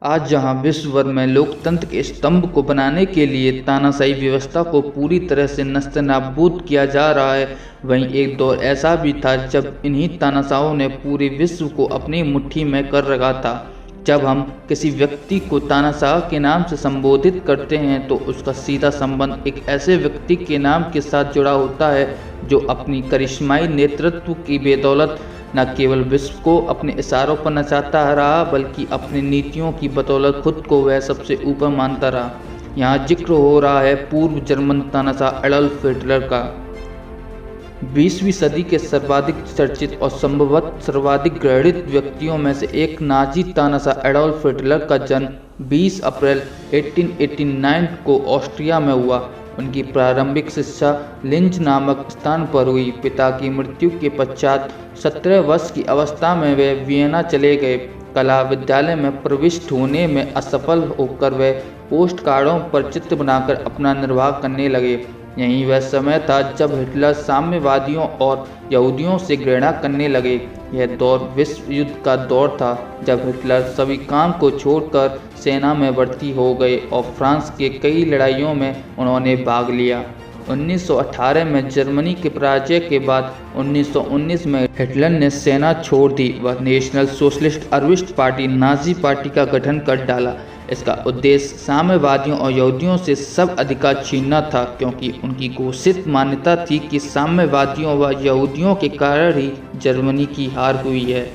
आज जहां विश्व भर में लोकतंत्र के स्तंभ को बनाने के लिए तानाशाही व्यवस्था को पूरी तरह से नस्तनाबूद किया जा रहा है, वहीं एक दौर ऐसा भी था जब इन्हीं तानाशाहों ने पूरे विश्व को अपनी मुट्ठी में कर रखा था। जब हम किसी व्यक्ति को तानाशाह के नाम से संबोधित करते हैं तो उसका सीधा संबंध एक ऐसे व्यक्ति के नाम के साथ जुड़ा होता है जो अपनी करिश्माई नेतृत्व की बदौलत न केवल विश्व को अपने इशारों पर नचाता रहा बल्कि अपनी नीतियों की बदौलत खुद को वह सबसे ऊपर मानता रहा। यहाँ जिक्र हो रहा है पूर्व जर्मन तानाशाह एडोल्फ हिटलर का। 20वीं सदी के सर्वाधिक चर्चित और संभवतः सर्वाधिक घृणित व्यक्तियों में से एक नाजी तानाशाह एडोल्फ हिटलर का जन्म 20 अप्रैल 1889 को ऑस्ट्रिया में हुआ। उनकी प्रारंभिक शिक्षा लिंज नामक स्थान पर हुई। पिता की मृत्यु के पश्चात 17 वर्ष की अवस्था में वे वियना चले गए। कला विद्यालय में प्रविष्ट होने में असफल होकर वे पोस्ट कार्डों पर चित्र बनाकर अपना निर्वाह करने लगे। यही वह समय था जब हिटलर साम्यवादियों और यहूदियों से घृणा करने लगे। यह दौर विश्व युद्ध का दौर था जब हिटलर सभी काम को छोड़कर सेना में भर्ती हो गए और फ्रांस के कई लड़ाइयों में उन्होंने भाग लिया। 1918 में जर्मनी के पराजय के बाद 1919 में हिटलर ने सेना छोड़ दी। वह नेशनल सोशलिस्ट अरविस्ट पार्टी नाजी पार्टी का गठन कर डाला। इसका उद्देश्य साम्यवादियों और यहूदियों से सब अधिकार छीनना था, क्योंकि उनकी घोषित मान्यता थी कि साम्यवादियों व यहूदियों के कारण ही जर्मनी की हार हुई है।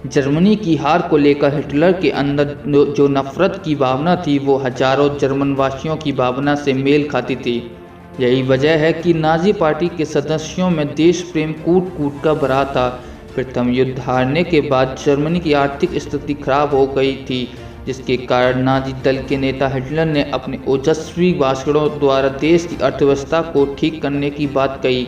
जर्मनी की हार को लेकर हिटलर के अंदर जो नफरत की भावना थी वो हजारों जर्मन वासियों की भावना से मेल खाती थी। यही वजह है कि नाजी पार्टी के सदस्यों में देश प्रेम कूट कूट कर भरा था। प्रथम युद्ध हारने के बाद जर्मनी की आर्थिक स्थिति खराब हो गई थी, जिसके कारण नाजी दल के नेता हिटलर ने अपने ओजस्वी भाषणों द्वारा देश की अर्थव्यवस्था को ठीक करने की बात कही।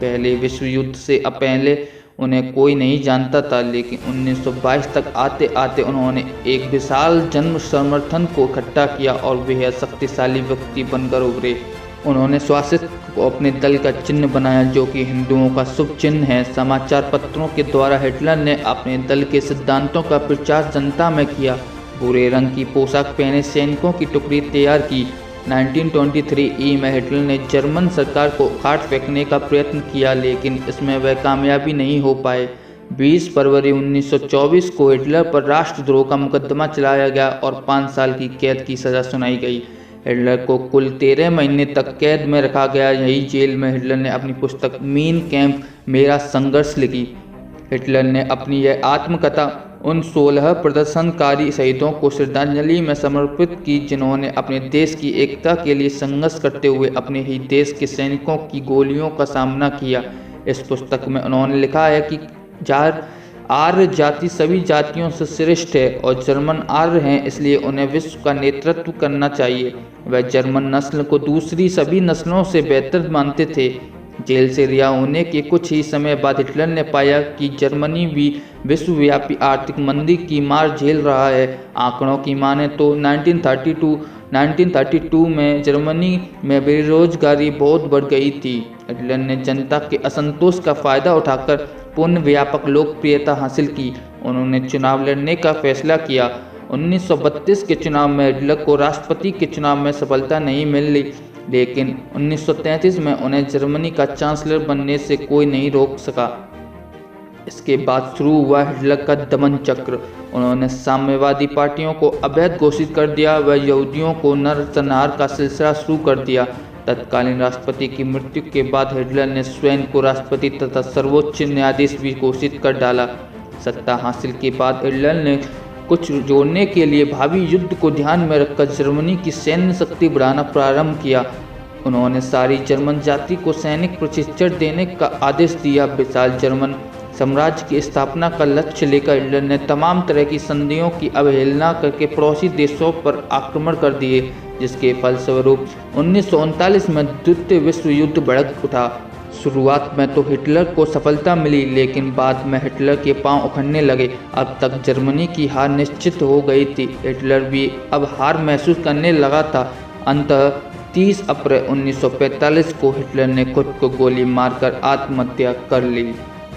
पहले विश्व युद्ध से पहले उन्हें कोई नहीं जानता था, लेकिन 1922 तक आते आते उन्होंने एक विशाल जन समर्थन को इकट्ठा किया और बेहद शक्तिशाली व्यक्ति बनकर उभरे। उन्होंने स्वास्थ्य को अपने दल का चिन्ह बनाया, जो कि हिंदुओं का शुभ चिन्ह है। समाचार पत्रों के द्वारा हिटलर ने अपने दल के सिद्धांतों का प्रचार जनता में किया। भूरे रंग की पोशाक पहने सैनिकों की टुकड़ी तैयार की। 1923 में हिटलर ने जर्मन सरकार को उखाड़ फेंकने का प्रयत्न किया, लेकिन इसमें वह कामयाबी नहीं हो पाए। 20 फरवरी 1924 को हिटलर पर राष्ट्रद्रोह का मुकदमा चलाया गया और 5 साल की कैद की सज़ा सुनाई गई। हिटलर को कुल 13 महीने तक कैद में रखा गया। यही जेल में हिटलर ने अपनी पुस्तक मीन कैंप मेरा संघर्ष लिखी। हिटलर ने अपनी यह आत्मकथा उन 16 प्रदर्शनकारी शहीदों को श्रद्धांजलि में समर्पित की, जिन्होंने अपने देश की एकता के लिए संघर्ष करते हुए अपने ही देश के सैनिकों की गोलियों का सामना किया। इस पुस्तक में उन्होंने लिखा है कि आर्य जाति सभी जातियों से श्रेष्ठ है और जर्मन आर्य हैं, इसलिए उन्हें विश्व का नेतृत्व करना चाहिए। वह जर्मन नस्ल को दूसरी सभी नस्लों से बेहतर मानते थे। जेल से रिहा होने के कुछ ही समय बाद हिटलर ने पाया कि जर्मनी भी विश्वव्यापी आर्थिक मंदी की मार झेल रहा है। आंकड़ों की माने तो 1932 में जर्मनी में बेरोजगारी बहुत बढ़ गई थी। हिटलर ने जनता के असंतोष का फायदा उठाकर पूर्ण व्यापक लोकप्रियता हासिल की। उन्होंने चुनाव लड़ने का फैसला किया। 1932 के चुनाव में हिटलर को राष्ट्रपति के चुनाव में सफलता नहीं मिली, लेकिन 1933 में उन्हें जर्मनी का चांसलर बनने से कोई नहीं रोक सका। इसके बाद शुरू हुआ हिटलर का दमन चक्र। उन्होंने साम्यवादी पार्टियों को अवैध घोषित कर दिया। वह यहूदियों को नरसंहार का सिलसिला शुरू कर दिया। तत्कालीन राष्ट्रपति की मृत्यु के बाद हिटलर ने स्वयं को राष्ट्रपति तथा सर्वोच्च न्यायाधीश भी घोषित कर डाला। सत्ता हासिल के बाद हिटलर ने कुछ जोड़ने के लिए भावी युद्ध को ध्यान में रखकर जर्मनी की सैन्य शक्ति बढ़ाना प्रारंभ किया। उन्होंने सारी जर्मन जाति को सैनिक प्रशिक्षण देने का आदेश दिया। विशाल जर्मन साम्राज्य की स्थापना का लक्ष्य लेकर हिटलर ने तमाम तरह की संधियों की अवहेलना करके पड़ोसी देशों पर आक्रमण कर दिए, जिसके फलस्वरूप 1939 में द्वितीय विश्व युद्ध भड़क उठा। शुरुआत में तो हिटलर को सफलता मिली, लेकिन बाद में हिटलर के पांव उखड़ने लगे। अब तक जर्मनी की हार निश्चित हो गई थी। हिटलर भी अब हार महसूस करने लगा था। अंततः 30 अप्रैल 1945 को हिटलर ने खुद को गोली मारकर आत्महत्या कर ली।